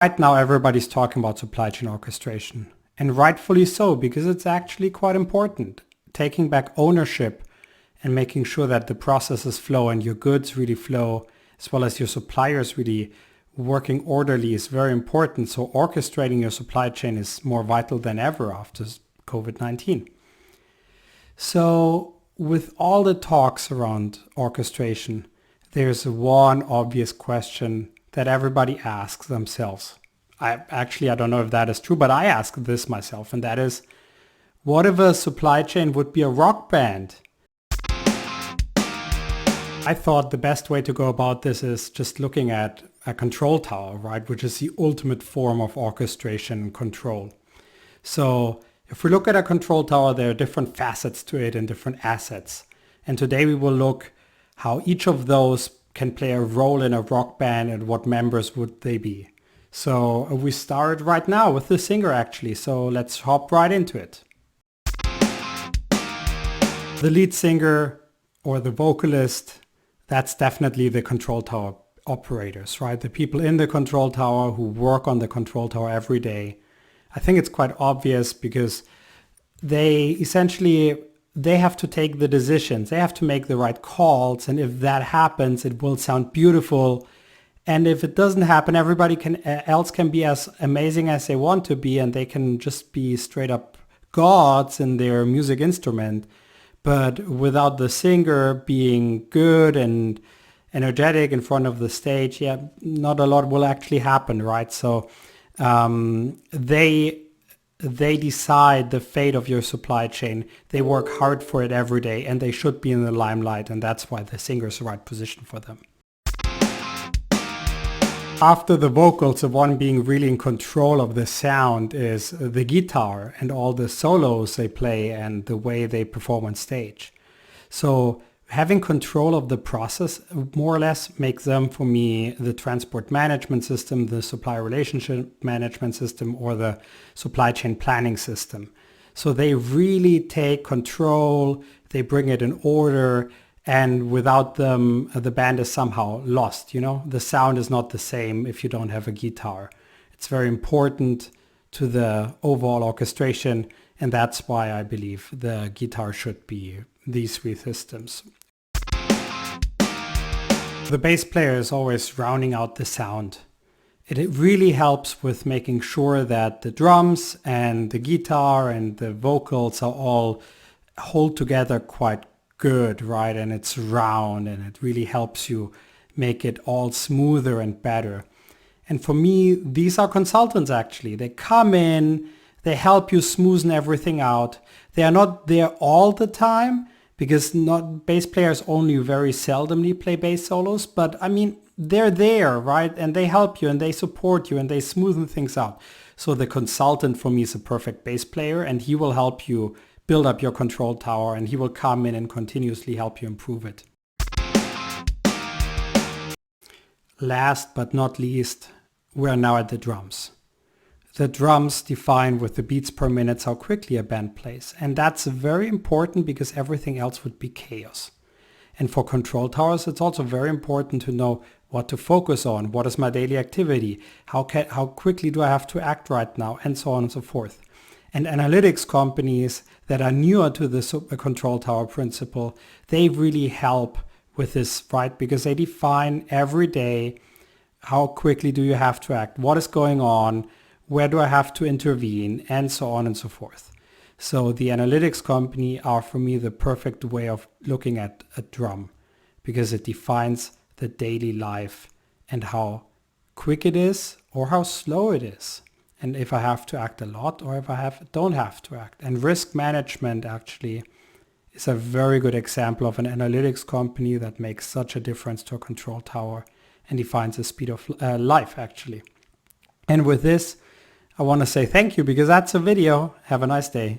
Right now everybody's talking about supply chain orchestration, and rightfully so, because it's actually quite important. Taking back ownership and making sure that the processes flow and your goods really flow, as well as your suppliers really working orderly, is very important. So orchestrating your supply chain is more vital than ever after COVID-19. So with all the talks around orchestration, there's one obvious question that everybody asks themselves. I don't know if that is true, but I ask this myself, and that is, what if a supply chain would be a rock band? I thought the best way to go about this is just looking at a control tower, right, which is the ultimate form of orchestration and control. So if we look at a control tower, there are different facets to it and different assets. And today we will look how each of those can play a role in a rock band and what members would they be. So we start right now with the singer actually, so let's hop right into it. The lead singer or the vocalist, that's definitely the control tower operators, right? The people in the control tower who work on the control tower every day. I think it's quite obvious because they have to take the decisions. They have to make the right calls. And if that happens, it will sound beautiful. And if it doesn't happen, everybody else can be as amazing as they want to be. And they can just be straight up gods in their music instrument. But without the singer being good and energetic in front of the stage, not a lot will actually happen, right? So they decide the fate of your supply chain. They work hard for it every day, and they should be in the limelight, and that's why the singer is the right position for them. After the vocals, the one being really in control of the sound is the guitar and all the solos they play and the way they perform on stage. So having control of the process more or less makes them, for me, the transport management system, the supply relationship management system, or the supply chain planning system. So they really take control, they bring it in order, and without them, the band is somehow lost. You know, the sound is not the same if you don't have a guitar. It's very important to the overall orchestration, and that's why I believe the guitar should be these three systems. The bass player is always rounding out the sound. It really helps with making sure that the drums and the guitar and the vocals are all hold together quite good, right? And it's round, and it really helps you make it all smoother and better. And for me, these are consultants actually. They come in, they help you smoothen everything out. They are not there all the time, because bass players only very seldomly play bass solos, but I mean, they're there, right? And they help you and they support you and they smoothen things out. So the consultant for me is a perfect bass player, and he will help you build up your control tower, and he will come in and continuously help you improve it. Last but not least, we are now at the drums. The drums define with the beats per minute how quickly a band plays. And that's very important because everything else would be chaos. And for control towers, it's also very important to know what to focus on. What is my daily activity? How quickly do I have to act right now? And so on and so forth. And analytics companies that are newer to the control tower principle, they really help with this, right? Because they define every day, how quickly do you have to act? What is going on? Where do I have to intervene? And so on and so forth. So the analytics company are for me the perfect way of looking at a drum, because it defines the daily life and how quick it is or how slow it is. And if I have to act a lot or if I don't have to act. And risk management actually is a very good example of an analytics company that makes such a difference to a control tower and defines the speed of life actually. And with this, I want to say thank you, because that's a video. Have a nice day.